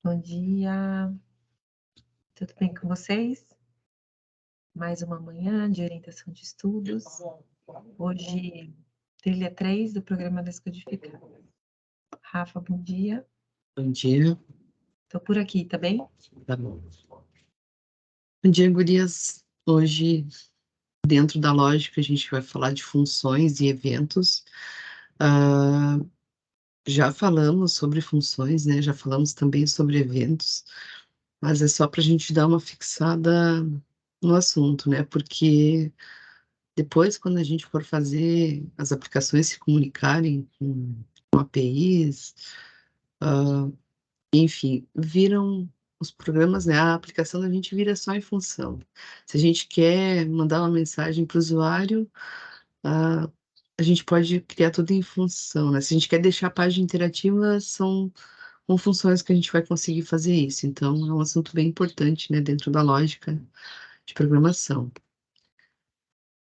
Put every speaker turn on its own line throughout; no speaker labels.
Bom dia, tudo bem com vocês? Mais uma manhã de orientação de estudos. Hoje, trilha 3 do programa Descodificar. Rafa, bom dia.
Bom dia.
Tô por aqui, tá bem?
Tá bom. Bom dia, gurias. Hoje, dentro da lógica, a gente vai falar de funções e eventos. Já falamos sobre funções, né? Já falamos também sobre eventos, mas é só para a gente dar uma fixada no assunto, né? Porque depois, quando a gente for fazer as aplicações se comunicarem com APIs, enfim, viram os programas, né, a aplicação da gente vira só em função. Se a gente quer mandar uma mensagem para o usuário, ah, a gente pode criar tudo em função, né? Se a gente quer deixar a página interativa, são com funções que a gente vai conseguir fazer isso. Então, é um assunto bem importante, né, dentro da lógica de programação.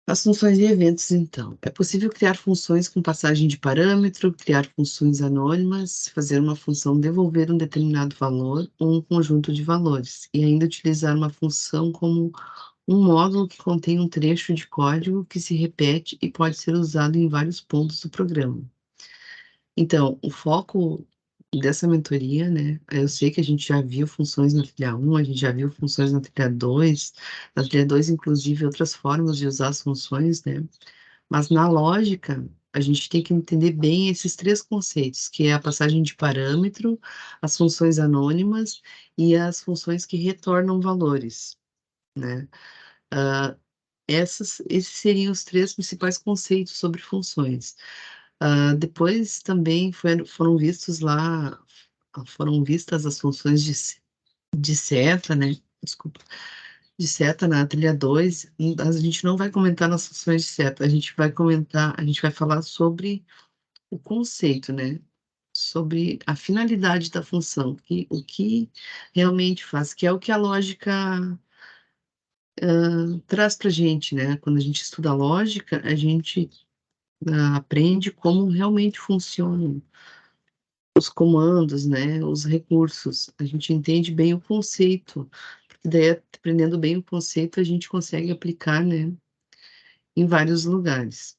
As funções e eventos, então. É possível criar funções com passagem de parâmetro, criar funções anônimas, fazer uma função devolver um determinado valor ou um conjunto de valores, e ainda utilizar uma função como um módulo que contém um trecho de código que se repete e pode ser usado em vários pontos do programa. Então, o foco dessa mentoria, né, eu sei que a gente já viu funções na trilha 1, a gente já viu funções na trilha 2, inclusive, outras formas de usar as funções, né, mas na lógica, a gente tem que entender bem esses três conceitos, que é a passagem de parâmetro, as funções anônimas e as funções que retornam valores, né. Esses seriam os três principais conceitos sobre funções. Depois também foram vistos lá, foram vistas as funções de seta, né? Desculpa, de seta na trilha 2. A gente não vai comentar nas funções de seta, a gente vai falar sobre o conceito, né? Sobre a finalidade da função, o que realmente faz, que é o que a lógica traz para a gente, né? Quando a gente estuda lógica, a gente aprende como realmente funcionam os comandos, né, os recursos. A gente entende bem o conceito, porque daí, aprendendo bem o conceito, a gente consegue aplicar, né, em vários lugares.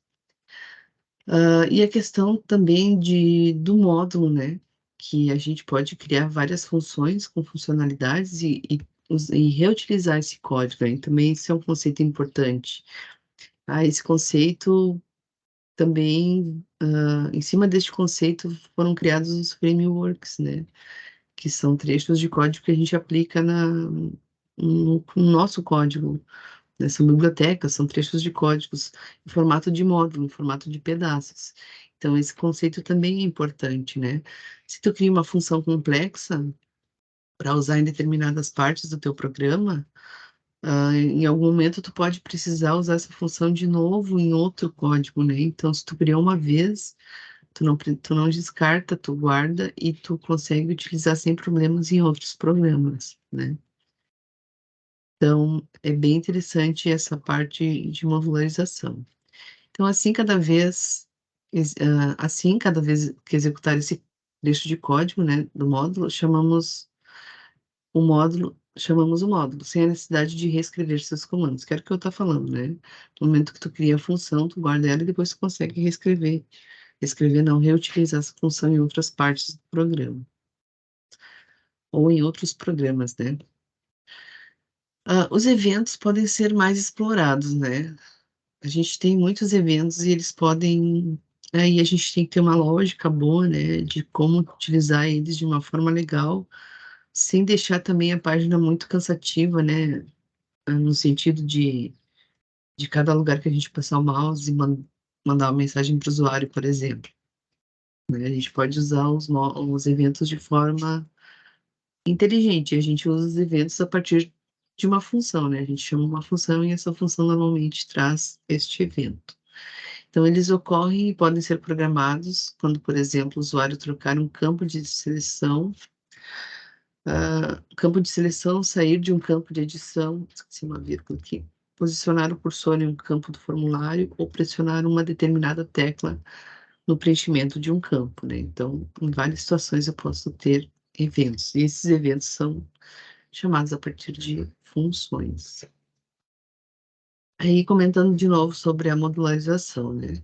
E a questão também do módulo, né, que a gente pode criar várias funções com funcionalidades e reutilizar esse código, né, também isso é um conceito importante. Esse conceito também, em cima deste conceito, foram criados os frameworks, né, que são trechos de código que a gente aplica no nosso código, né, são bibliotecas, são trechos de códigos em formato de módulo, em formato de pedaços. Então, esse conceito também é importante, né? Se tu cria uma função complexa para usar em determinadas partes do teu programa, em algum momento tu pode precisar usar essa função de novo em outro código, né? Então, se tu criou uma vez, tu não descarta, tu guarda e tu consegue utilizar sem problemas em outros programas, né? Então, é bem interessante essa parte de modularização. Então, assim, cada vez que executar esse trecho de código, né, do módulo, chamamos o módulo, sem a necessidade de reescrever seus comandos, que era o que eu estou falando, né? No momento que tu cria a função, tu guarda ela e depois tu consegue reescrever não, reutilizar essa função em outras partes do programa, ou em outros programas, né? Os eventos podem ser mais explorados, né? A gente tem muitos eventos e eles podem. Aí a gente tem que ter uma lógica boa, né, de como utilizar eles de uma forma legal, sem deixar também a página muito cansativa, né, no sentido de cada lugar que a gente passar o mouse e mandar uma mensagem para o usuário, por exemplo, né? A gente pode usar os eventos de forma inteligente. A gente usa os eventos a partir de uma função, né? A gente chama uma função e essa função normalmente traz este evento. Então, eles ocorrem e podem ser programados quando, por exemplo, o usuário trocar um campo de seleção, sair de um campo de edição, esqueci uma vírgula aqui, posicionar o cursor em um campo do formulário ou pressionar uma determinada tecla no preenchimento de um campo, né? Então, em várias situações eu posso ter eventos. E esses eventos são chamados a partir de funções. Aí, comentando de novo sobre a modularização, né?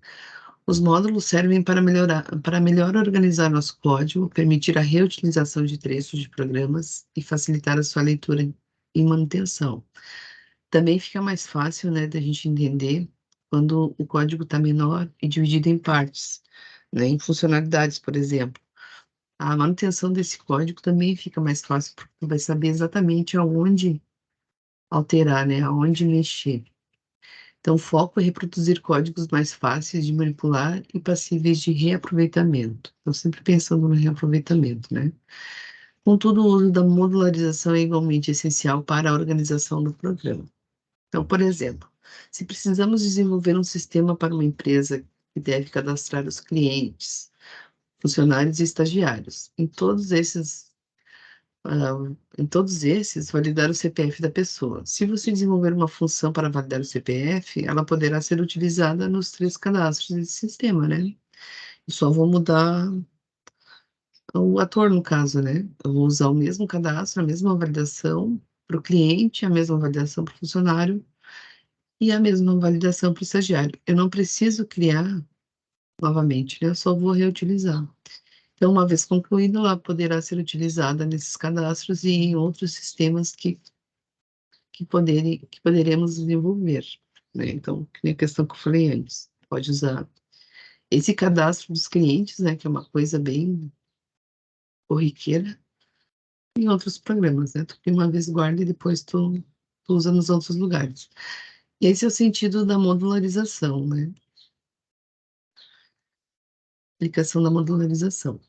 Os módulos servem para melhor organizar nosso código, permitir a reutilização de trechos de programas e facilitar a sua leitura e manutenção. Também fica mais fácil, né, da gente entender quando o código está menor e dividido em partes, né, em funcionalidades, por exemplo. A manutenção desse código também fica mais fácil, porque tu vai saber exatamente aonde alterar, né, aonde mexer. Então, o foco é reproduzir códigos mais fáceis de manipular e passíveis de reaproveitamento. Estou sempre pensando no reaproveitamento, né? Contudo, o uso da modularização é igualmente essencial para a organização do programa. Então, por exemplo, se precisamos desenvolver um sistema para uma empresa que deve cadastrar os clientes, funcionários e estagiários, em todos esses, validar o CPF da pessoa. Se você desenvolver uma função para validar o CPF, ela poderá ser utilizada nos 3 cadastros desse sistema, né? Eu só vou mudar o ator, no caso, né? Eu vou usar o mesmo cadastro, a mesma validação para o cliente, a mesma validação para o funcionário e a mesma validação para o estagiário. Eu não preciso criar novamente, né? Eu só vou reutilizar. Então, uma vez concluída, ela poderá ser utilizada nesses cadastros e em outros sistemas que poderemos desenvolver, né? Então, que nem a questão que eu falei antes, pode usar esse cadastro dos clientes, né, que é uma coisa bem corriqueira, em outros programas, né? Tu uma vez guarda e depois tu usa nos outros lugares. E esse é o sentido da modularização, né? Aplicação da modularização.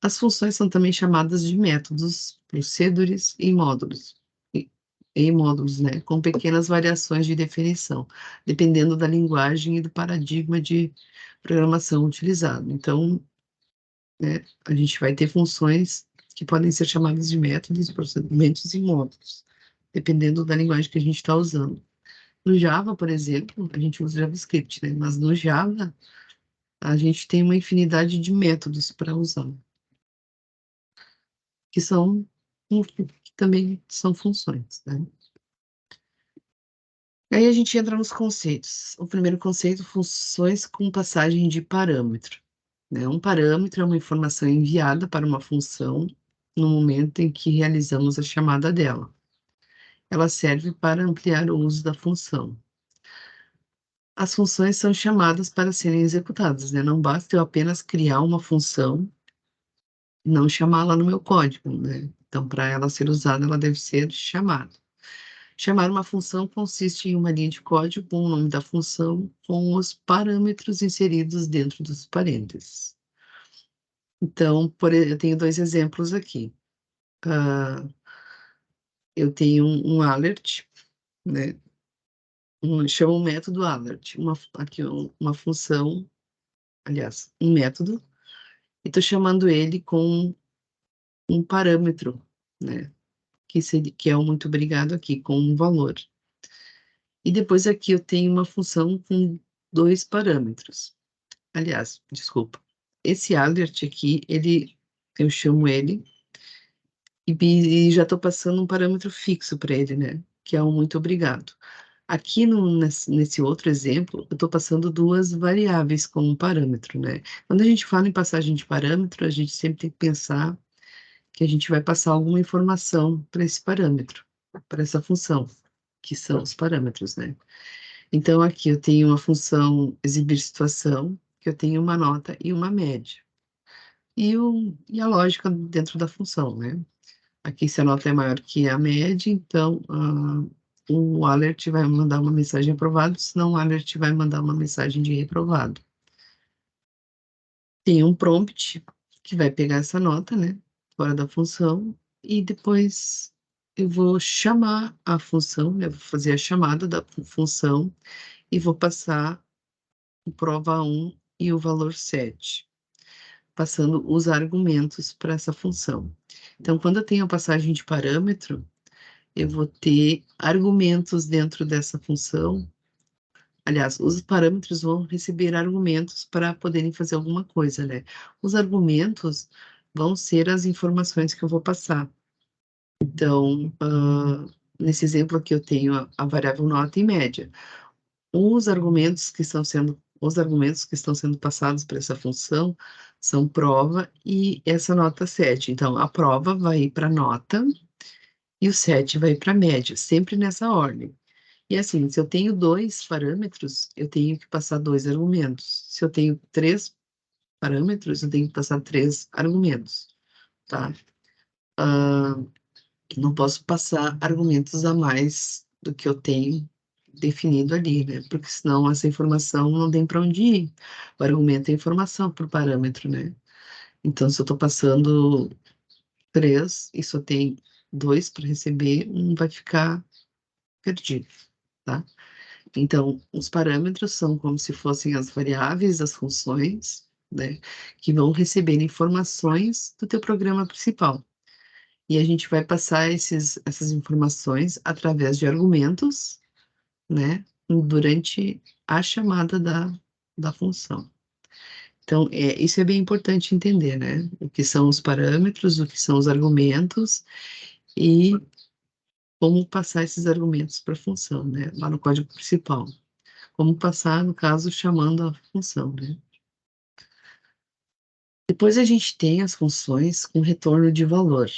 As funções são também chamadas de métodos, procedures e módulos. Em módulos, né, com pequenas variações de definição, dependendo da linguagem e do paradigma de programação utilizado. Então, né, a gente vai ter funções que podem ser chamadas de métodos, procedimentos e módulos, dependendo da linguagem que a gente está usando. No Java, por exemplo, a gente usa JavaScript, né, mas no Java a gente tem uma infinidade de métodos para usar, que que também são funções, né? Aí a gente entra nos conceitos. O primeiro conceito, funções com passagem de parâmetro, né? Um parâmetro é uma informação enviada para uma função no momento em que realizamos a chamada dela. Ela serve para ampliar o uso da função. As funções são chamadas para serem executadas, né? Não basta eu apenas criar uma função e não chamá-la no meu código, né? Então, para ela ser usada, ela deve ser chamada. Chamar uma função consiste em uma linha de código com o nome da função com os parâmetros inseridos dentro dos parênteses. Então, eu tenho 2 exemplos aqui. Eu tenho um alert, né? Chamo um método alert, aqui uma função, aliás, um método, e estou chamando ele com um parâmetro, né? Que é o muito obrigado aqui, com um valor. E depois aqui eu tenho uma função com 2 parâmetros. Aliás, desculpa. Esse alert aqui, eu chamo ele e já estou passando um parâmetro fixo para ele, né? Que é o muito obrigado. Aqui nesse outro exemplo, eu estou passando 2 variáveis como parâmetro, né? Quando a gente fala em passagem de parâmetro, a gente sempre tem que pensar que a gente vai passar alguma informação para esse parâmetro, para essa função, que são os parâmetros, né? Então, aqui eu tenho uma função exibir situação, que eu tenho uma nota e uma média. E a lógica dentro da função, né? Aqui, se a nota é maior que a média, então o alert vai mandar uma mensagem aprovado, senão o alert vai mandar uma mensagem de reprovado. Tem um prompt que vai pegar essa nota, né? Fora da função, e depois eu vou chamar a função, né? Vou fazer a chamada da função e vou passar o prova 1 e o valor 7, passando os argumentos para essa função. Então, quando eu tenho a passagem de parâmetro, eu vou ter argumentos dentro dessa função. Aliás, os parâmetros vão receber argumentos para poderem fazer alguma coisa, né? Os argumentos vão ser as informações que eu vou passar. Então, nesse exemplo aqui eu tenho a variável nota e média. Os argumentos que estão sendo passados para essa função são prova e essa nota 7. Então, a prova vai ir para nota e o 7 vai para média, sempre nessa ordem. E assim, se eu tenho 2 parâmetros, eu tenho que passar 2 argumentos. Se eu tenho 3 parâmetros, eu tenho que passar 3 argumentos, tá? Não posso passar argumentos a mais do que eu tenho definido ali, né? Porque senão essa informação não tem para onde ir. O argumento é informação por parâmetro, né? Então, se eu estou passando 3 e só tem 2 para receber, um vai ficar perdido, tá? Então, os parâmetros são como se fossem as variáveis das funções, né? Que vão receber informações do teu programa principal. E a gente vai passar essas informações através de argumentos, né, durante a chamada da função. Então, isso é bem importante entender, né, o que são os parâmetros, o que são os argumentos e como passar esses argumentos para a função, né, lá no código principal. Como passar, no caso, chamando a função, né. Depois a gente tem as funções com retorno de valor.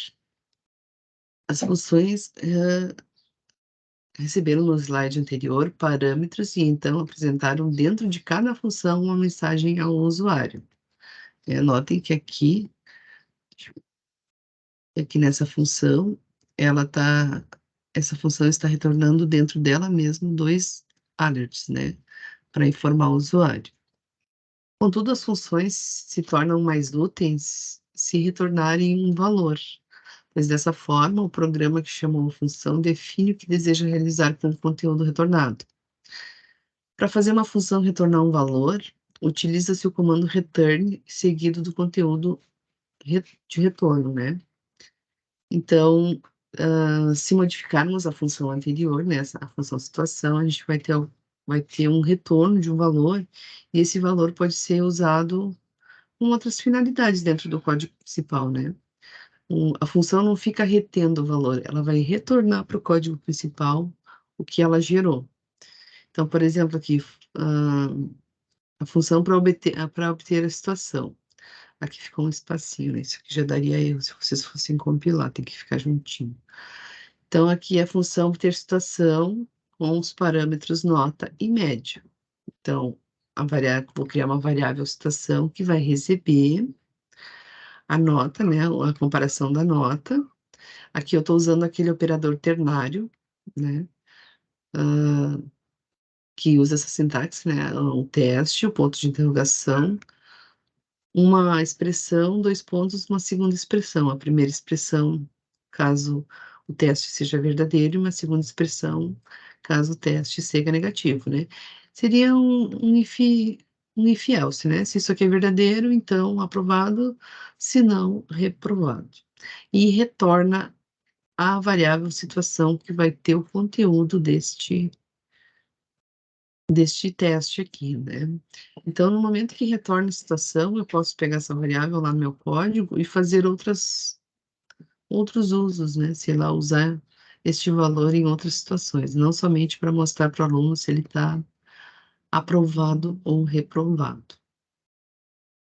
As funções receberam no slide anterior parâmetros e então apresentaram dentro de cada função uma mensagem ao usuário. Notem que aqui nessa função, essa função está retornando dentro dela mesma 2 alerts, né, para informar o usuário. Contudo, as funções se tornam mais úteis se retornarem um valor, pois dessa forma o programa que chamou a função define o que deseja realizar com o conteúdo retornado. Para fazer uma função retornar um valor, utiliza-se o comando return seguido do conteúdo de retorno, né? Então, se modificarmos a função anterior, né, a função situação, a gente vai ter um retorno de um valor, e esse valor pode ser usado com outras finalidades dentro do código principal, né? A função não fica retendo o valor, ela vai retornar para o código principal o que ela gerou. Então, por exemplo, aqui, a função para obter a situação. Aqui ficou um espacinho, né? Isso aqui já daria erro se vocês fossem compilar, tem que ficar juntinho. Então, aqui é a função obter situação com os parâmetros nota e média. Então, vou criar uma variável situação que vai receber a nota, né? A comparação da nota. Aqui eu estou usando aquele operador ternário, né? Que usa essa sintaxe, né? O teste, o ponto de interrogação, uma expressão, 2 pontos, uma segunda expressão. A primeira expressão, caso o teste seja verdadeiro, e uma segunda expressão, caso o teste seja negativo, né? Seria um if else, né? Se isso aqui é verdadeiro, então aprovado, se não, reprovado. E retorna a variável situação que vai ter o conteúdo deste teste aqui, né? Então, no momento que retorna a situação, eu posso pegar essa variável lá no meu código e fazer outros usos, né? Sei lá, usar este valor em outras situações, não somente para mostrar para o aluno se ele está aprovado ou reprovado.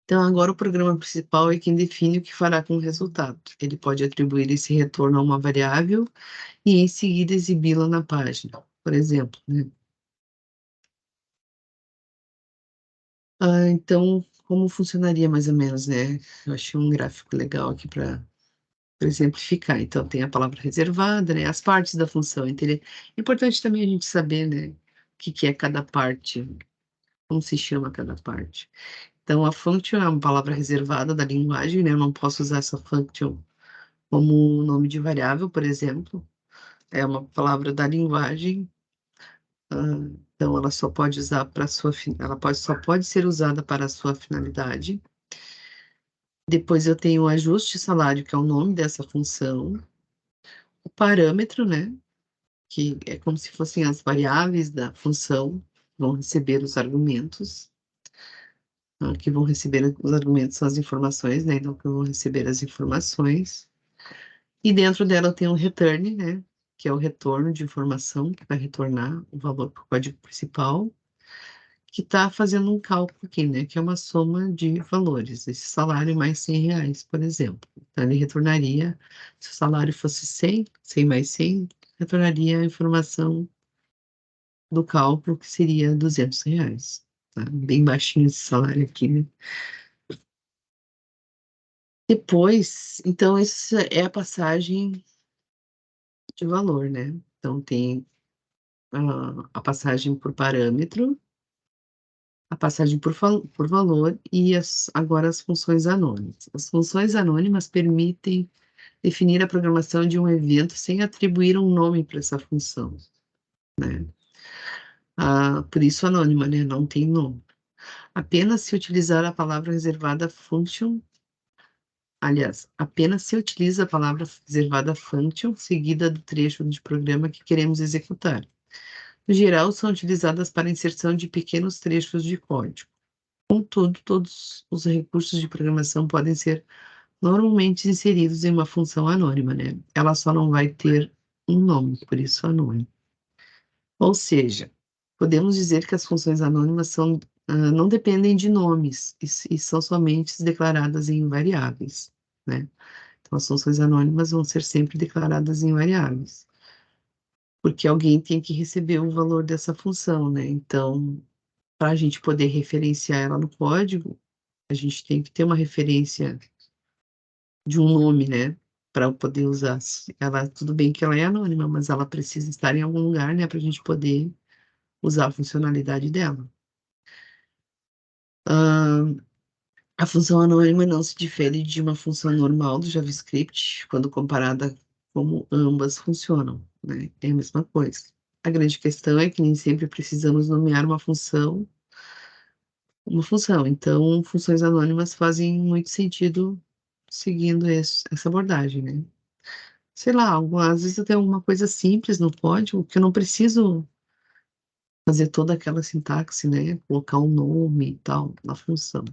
Então, agora o programa principal é quem define o que fará com o resultado. Ele pode atribuir esse retorno a uma variável e, em seguida, exibi-la na página, por exemplo, né? Então, como funcionaria mais ou menos, né? Eu achei um gráfico legal aqui para exemplificar. Então, tem a palavra reservada, né? As partes da função. É importante também a gente saber, né? O que é cada parte, como se chama cada parte. Então, a function é uma palavra reservada da linguagem, né? Eu não posso usar essa function como nome de variável, por exemplo. É uma palavra da linguagem. Então, ela só pode usar para só pode ser usada para a sua finalidade. Depois eu tenho o ajuste salário, que é o nome dessa função. O parâmetro, né? Que é como se fossem as variáveis da função, vão receber os argumentos. que vão receber os argumentos, são as informações, né? Então, que vão receber as informações. E dentro dela tem um return, né? Que é o retorno de informação, que vai retornar o valor para o código principal, que está fazendo um cálculo aqui, né? Que é uma soma de valores. Esse salário mais R$ 100, por exemplo. Então, ele retornaria, se o salário fosse 100 mais 100, retornaria a informação do cálculo, que seria R$ 200. Tá? Bem baixinho esse salário aqui, né? Depois, então, essa é a passagem de valor, né? Então, tem a passagem por parâmetro, a passagem por valor e agora as funções anônimas. As funções anônimas permitem definir a programação de um evento sem atribuir um nome para essa função, né? Por isso anônima, né? Não tem nome. Apenas se utilizar a palavra reservada function, aliás, apenas se utiliza a palavra reservada function seguida do trecho de programa que queremos executar. No geral, são utilizadas para inserção de pequenos trechos de código. Contudo, todos os recursos de programação podem ser normalmente inseridos em uma função anônima, né? Ela só não vai ter um nome, por isso anônimo. Ou seja, podemos dizer que as funções anônimas não dependem de nomes e são somente declaradas em variáveis, né? Então, as funções anônimas vão ser sempre declaradas em variáveis, porque alguém tem que receber o valor dessa função, né? Então, para a gente poder referenciar ela no código, a gente tem que ter uma referência de um nome, né? Para poder usar. Ela, tudo bem que ela é anônima, mas ela precisa estar em algum lugar, né? Para a gente poder usar a funcionalidade dela. A função anônima não se difere de uma função normal do JavaScript quando comparada como ambas funcionam, né? É a mesma coisa. A grande questão é que nem sempre precisamos nomear uma função. Então, funções anônimas fazem muito sentido seguindo essa abordagem, né? Sei lá, às vezes eu tenho alguma coisa simples no código que eu não preciso fazer toda aquela sintaxe, né? Colocar um nome e tal na função.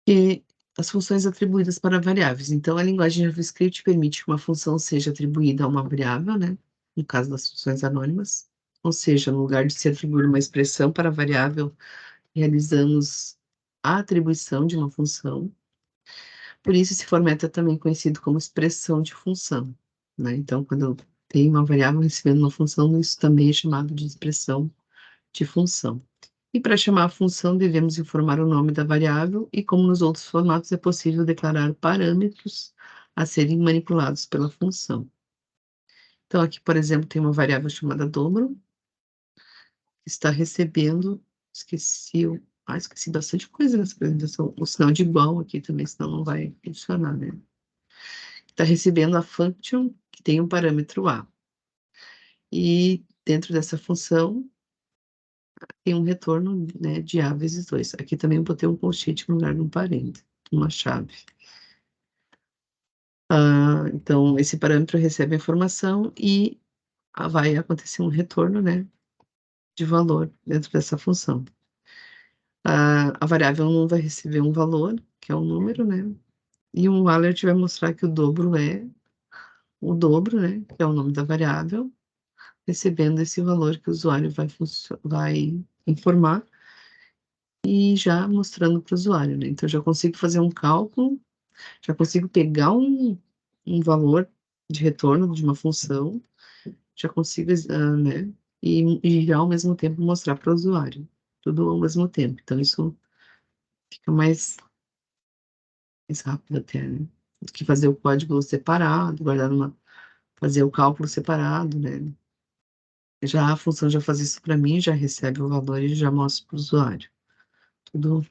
E as funções atribuídas para variáveis. Então, a linguagem JavaScript permite que uma função seja atribuída a uma variável, né? No caso das funções anônimas. Ou seja, no lugar de se atribuir uma expressão para a variável, realizamos a atribuição de uma função. Por isso, esse formato é também conhecido como expressão de função, né? Então, quando eu tenho uma variável recebendo uma função, isso também é chamado de expressão de função. E para chamar a função, devemos informar o nome da variável e, como nos outros formatos, é possível declarar parâmetros a serem manipulados pela função. Então, aqui, por exemplo, tem uma variável chamada dobro, que está recebendo, esqueci bastante coisa nessa apresentação, o sinal de igual aqui também, senão não vai funcionar, né? Está recebendo a function, que tem um parâmetro A. E dentro dessa função, tem um retorno, né, de A vezes 2. Aqui também eu botei um colchete no lugar de um parênteses, uma chave. Então, esse parâmetro recebe a informação e vai acontecer um retorno, né, de valor dentro dessa função. A variável não vai receber um valor, que é um número, né, e um alert vai mostrar que o dobro é o dobro, né, que é o nome da variável, recebendo esse valor que o usuário vai informar e já mostrando para o usuário, né. Então, eu já consigo fazer um cálculo, já consigo pegar um valor de retorno de uma função, já consigo, né, e já ao mesmo tempo mostrar para o usuário, tudo ao mesmo tempo. Então, isso fica mais rápido até, né, do que fazer o código separado, fazer o cálculo separado, né. Já a função já faz isso para mim, já recebe o valor e já mostra para o usuário. Tudo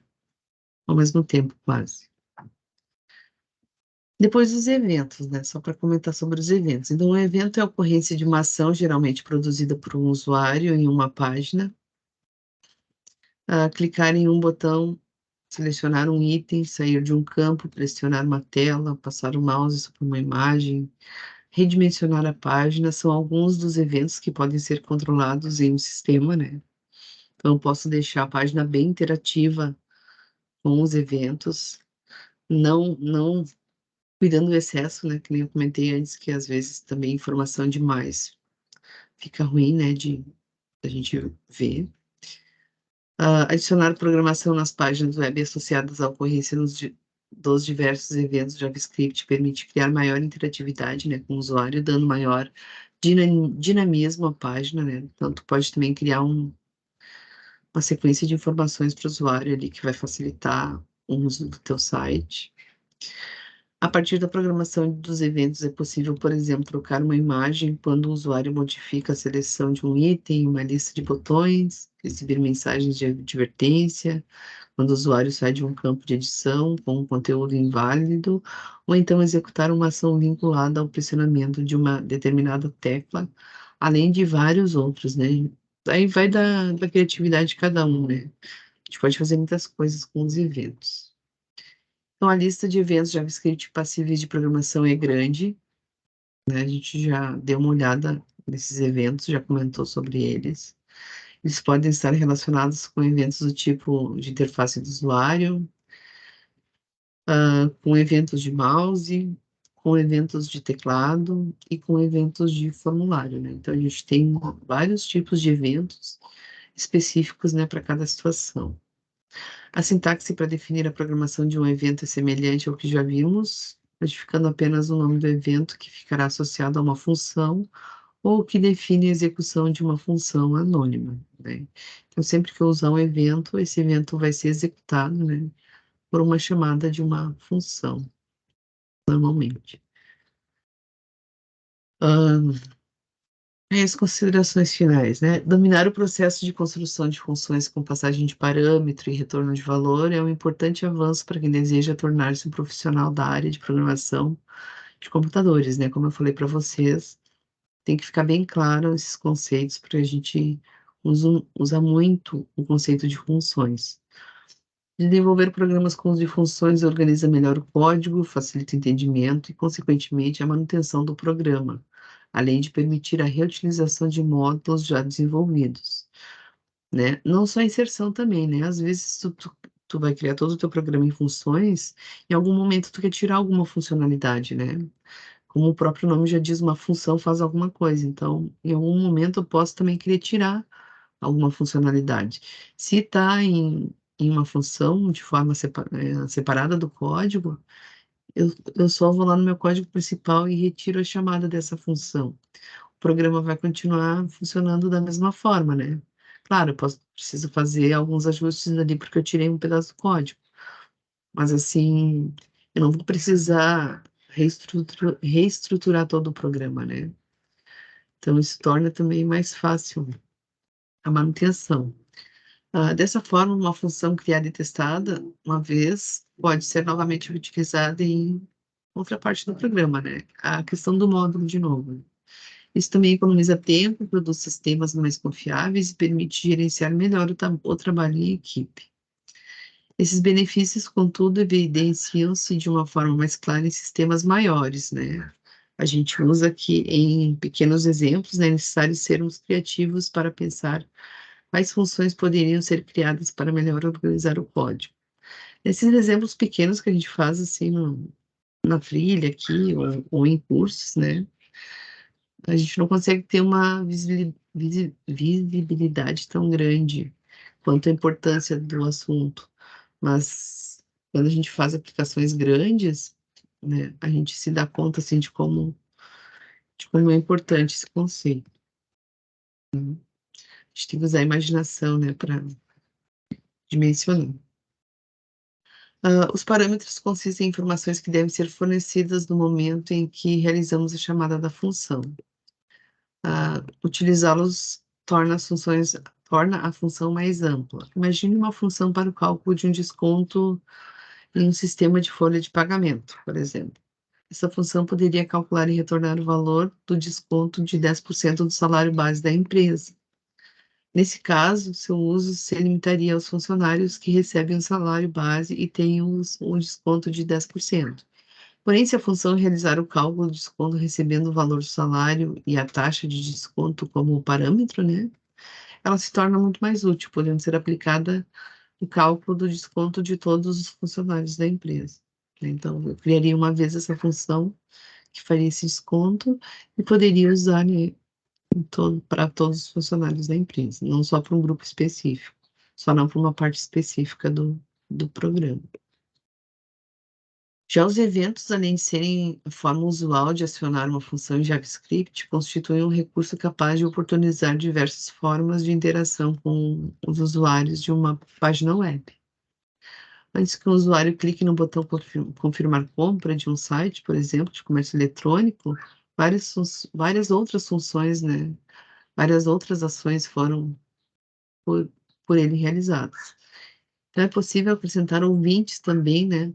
ao mesmo tempo, quase. Depois dos eventos, né? Só para comentar sobre os eventos. Então, um evento é a ocorrência de uma ação geralmente produzida por um usuário em uma página. Clicar em um botão, selecionar um item, sair de um campo, pressionar uma tela, passar o mouse sobre uma imagem, redimensionar a página, são alguns dos eventos que podem ser controlados em um sistema, né? Então, eu posso deixar a página bem interativa com os eventos, não cuidando do excesso, né, que nem eu comentei antes, que às vezes também informação demais fica ruim, né, de a gente ver. Adicionar programação nas páginas web associadas à ocorrência dos diversos eventos JavaScript permite criar maior interatividade, né, com o usuário, dando maior dinamismo à página, né, então tu pode também criar uma sequência de informações para o usuário ali que vai facilitar o uso do teu site. A partir da programação dos eventos é possível, por exemplo, trocar uma imagem quando o usuário modifica a seleção de um item, uma lista de botões, receber mensagens de advertência, quando o usuário sai de um campo de edição com um conteúdo inválido, ou então executar uma ação vinculada ao pressionamento de uma determinada tecla, além de vários outros, né? Aí vai da criatividade de cada um, né? A gente pode fazer muitas coisas com os eventos. Então, a lista de eventos JavaScript passíveis de programação é grande, né? A gente já deu uma olhada nesses eventos, já comentou sobre eles. Eles podem estar relacionados com eventos do tipo de interface do usuário, com eventos de mouse, com eventos de teclado e com eventos de formulário, né? Então, a gente tem vários tipos de eventos específicos, né, para cada situação. A sintaxe para definir a programação de um evento é semelhante ao que já vimos, modificando apenas o nome do evento que ficará associado a uma função ou que define a execução de uma função anônima, né? Então, sempre que eu usar um evento, esse evento vai ser executado, né, por uma chamada de uma função, normalmente. As considerações finais, né? Dominar o processo de construção de funções com passagem de parâmetro e retorno de valor é um importante avanço para quem deseja tornar-se um profissional da área de programação de computadores, né? Como eu falei para vocês, tem que ficar bem claro esses conceitos, porque a gente usa muito o conceito de funções. Desenvolver programas com uso de funções organiza melhor o código, facilita o entendimento e, consequentemente, a manutenção do programa, além de permitir a reutilização de módulos já desenvolvidos, né? Não só a inserção também, né? Às vezes tu vai criar todo o teu programa em funções, em algum momento tu quer tirar alguma funcionalidade, né? Como o próprio nome já diz, uma função faz alguma coisa, então, em algum momento eu posso também querer tirar alguma funcionalidade. Se está em uma função de forma separada do código, eu só vou lá no meu código principal e retiro a chamada dessa função. O programa vai continuar funcionando da mesma forma, né? Claro, preciso fazer alguns ajustes ali porque eu tirei um pedaço do código, mas assim, eu não vou precisar reestruturar todo o programa, né? Então, isso torna também mais fácil a manutenção. Dessa forma, uma função criada e testada uma vez pode ser novamente utilizada em outra parte do programa, né? A questão do módulo de novo. Isso também economiza tempo, produz sistemas mais confiáveis e permite gerenciar melhor o trabalho em equipe. Esses benefícios, contudo, evidenciam-se de uma forma mais clara em sistemas maiores, né? A gente usa aqui em pequenos exemplos, né? É necessário sermos criativos para pensar quais funções poderiam ser criadas para melhor organizar o código. Esses exemplos pequenos que a gente faz assim na trilha aqui ou em cursos, né? A gente não consegue ter uma visibilidade tão grande quanto a importância do assunto. Mas quando a gente faz aplicações grandes, né, a gente se dá conta assim de como é importante esse conceito. A gente tem que usar a imaginação, né, para dimensionar. Os parâmetros consistem em informações que devem ser fornecidas no momento em que realizamos a chamada da função. Utilizá-los torna a função mais ampla. Imagine uma função para o cálculo de um desconto em um sistema de folha de pagamento, por exemplo. Essa função poderia calcular e retornar o valor do desconto de 10% do salário base da empresa. Nesse caso, seu uso se limitaria aos funcionários que recebem o salário base e têm um desconto de 10%. Porém, se a função realizar o cálculo do desconto recebendo o valor do salário e a taxa de desconto como parâmetro, né, ela se torna muito mais útil, podendo ser aplicada no cálculo do desconto de todos os funcionários da empresa, né. Então, eu criaria uma vez essa função que faria esse desconto e poderia usar, né, para todos os funcionários da empresa, não só para um grupo específico, só não para uma parte específica do programa. Já os eventos, além de serem a forma usual de acionar uma função em JavaScript, constituem um recurso capaz de oportunizar diversas formas de interação com os usuários de uma página web. Antes que o usuário clique no botão confirmar compra de um site, por exemplo, de comércio eletrônico, várias outras funções, né, várias outras ações foram por, por ele realizadas. Então, é possível acrescentar ouvintes também, né?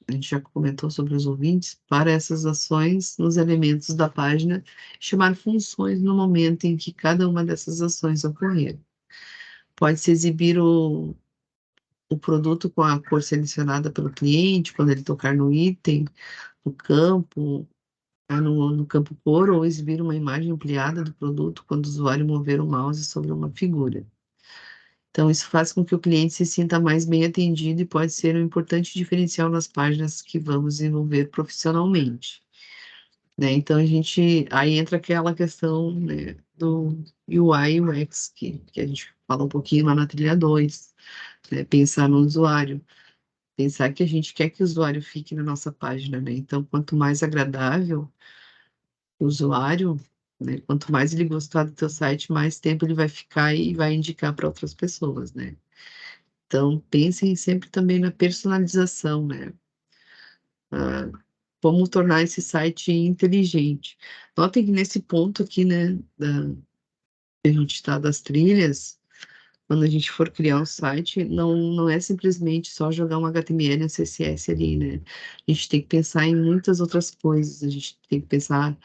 A gente já comentou sobre os ouvintes, para essas ações nos elementos da página, chamar funções no momento em que cada uma dessas ações ocorrer. Pode-se exibir o produto com a cor selecionada pelo cliente, quando ele tocar no item, no campo, no campo cor, ou exibir uma imagem ampliada do produto quando o usuário mover o mouse sobre uma figura. Então, isso faz com que o cliente se sinta mais bem atendido e pode ser um importante diferencial nas páginas que vamos desenvolver profissionalmente, né? Então, aí entra aquela questão, né, do UI e UX, que a gente fala um pouquinho lá na trilha 2, né? Pensar no usuário, pensar que a gente quer que o usuário fique na nossa página, né? Então, quanto mais agradável o usuário, né, quanto mais ele gostar do teu site, mais tempo ele vai ficar e vai indicar para outras pessoas, né? Então, pensem sempre também na personalização, né? Ah, como tornar esse site inteligente. Notem que nesse ponto aqui, né, que a gente está das trilhas, quando a gente for criar um site, não é simplesmente só jogar um HTML e um CSS ali, né? A gente tem que pensar em muitas outras coisas, a gente tem que pensar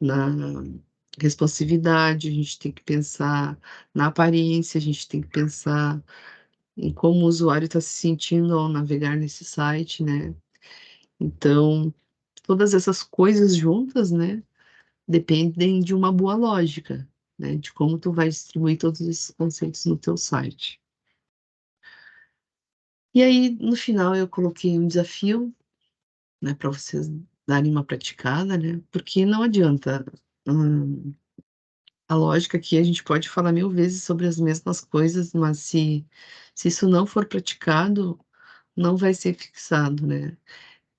na responsividade, a gente tem que pensar na aparência, a gente tem que pensar em como o usuário está se sentindo ao navegar nesse site, né? Então, todas essas coisas juntas, né, dependem de uma boa lógica, né, de como tu vai distribuir todos esses conceitos no teu site. E aí, no final, eu coloquei um desafio, né, para vocês darem uma praticada, né, porque não adianta. A lógica aqui a gente pode falar 1000 vezes sobre as mesmas coisas, mas se isso não for praticado, não vai ser fixado, né.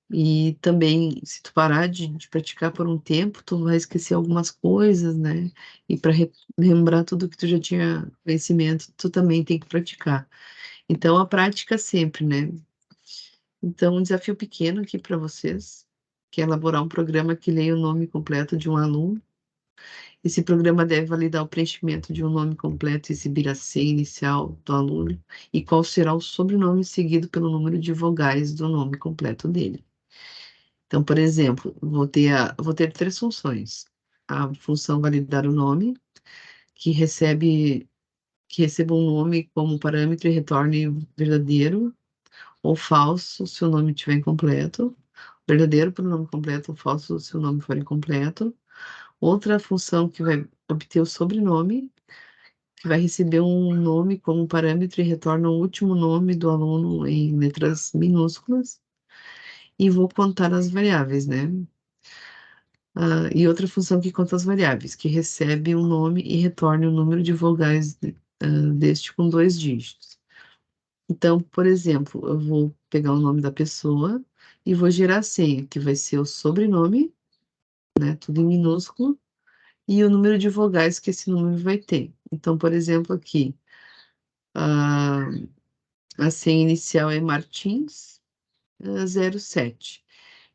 E também, se tu parar de praticar por um tempo, tu vai esquecer algumas coisas, né, e para lembrar tudo que tu já tinha conhecimento, tu também tem que praticar. Então a prática sempre, né. Então um desafio pequeno aqui para vocês, que é elaborar um programa que leia o nome completo de um aluno. Esse programa deve validar o preenchimento de um nome completo e exibir a senha inicial do aluno e qual será o sobrenome seguido pelo número de vogais do nome completo dele. Então, por exemplo, vou ter 3 funções. A função validar o nome, que receba um nome como parâmetro e retorne verdadeiro ou falso se o nome estiver incompleto, verdadeiro para o nome completo ou falso se o nome for incompleto. Outra função que vai obter o sobrenome, que vai receber um nome como parâmetro e retorna o último nome do aluno em letras minúsculas. E vou contar as variáveis, né? E outra função que conta as variáveis, que recebe um nome e retorna o número de vogais deste com 2 dígitos. Então, por exemplo, eu vou pegar o nome da pessoa e vou gerar a senha, que vai ser o sobrenome, né, tudo em minúsculo, e o número de vogais que esse número vai ter. Então, por exemplo, aqui, a, a senha inicial é Martins 07.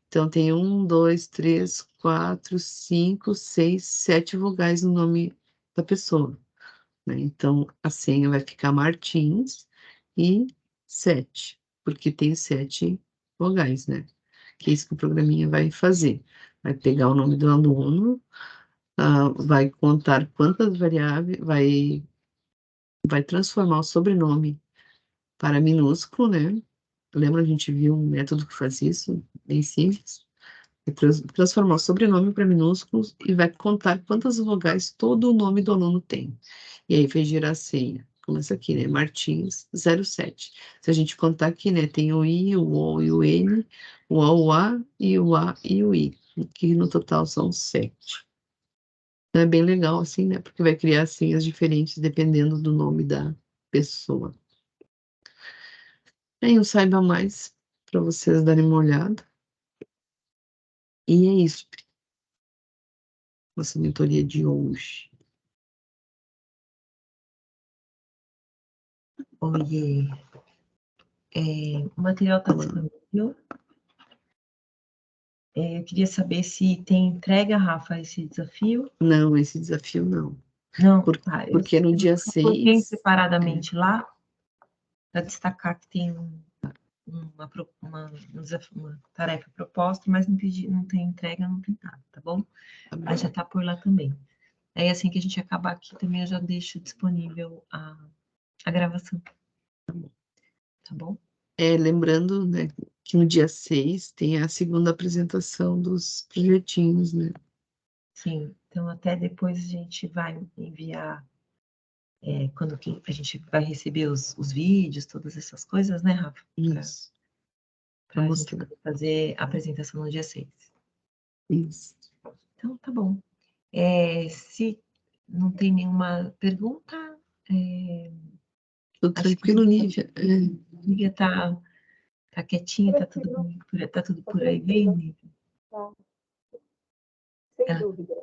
Então, tem 1, 2, 3, 4, 5, 6, 7 vogais no nome da pessoa, né? Então, a senha vai ficar Martins e 7, porque tem 7 vogais, né? Que é isso que o programinha vai fazer. Vai pegar o nome do aluno, vai contar quantas variáveis, vai transformar o sobrenome para minúsculo, né? Lembra, a gente viu um método que faz isso, bem simples. Transformar o sobrenome para minúsculos e vai contar quantas vogais todo o nome do aluno tem. E aí vai gerar a senha. Começa aqui, né? Martins 07. Se a gente contar aqui, né? Tem o I, o O e o N, o O, o A e o A e o I, que no total são 7. É bem legal assim, né? Porque vai criar senhas diferentes dependendo do nome da pessoa. Aí eu saiba mais para vocês darem uma olhada. E é isso. Nossa mentoria de hoje.
Oiê. O material está
Olá.
disponível. Eu queria saber se tem entrega, Rafa, esse desafio.
Não, esse desafio não.
Não,
Porque no dia
coloquei
6.
separadamente lá, para destacar que tem uma tarefa proposta, mas não tem entrega, não tem nada, tá bom? Mas já está por lá também. Aí assim que a gente acabar aqui também eu já deixo disponível a gravação. Tá bom?
Lembrando, né, que no dia 6 tem a segunda apresentação dos projetinhos, né?
Sim, então até depois a gente vai enviar, quando a gente vai receber os vídeos, todas essas coisas, né, Rafa?
Isso.
Para a gente poder fazer a apresentação no dia 6.
Isso.
Então, tá bom. Se não tem nenhuma pergunta,
Tô
acho que
tranquilo, Nívia.
Nívia tá quietinha, tá tudo por aí bem, Nívia?
Sem dúvida.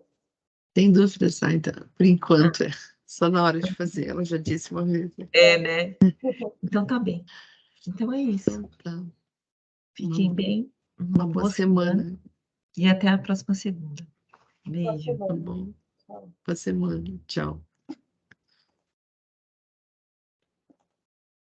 Tem dúvidas, então, por enquanto, só na hora de fazer, ela já disse uma vez.
Né? Então tá bem. Então é isso.
Então, tá.
Fiquem bem,
Uma boa semana.
E até a próxima segunda. Beijo.
Tá bom. Boa semana. Tchau.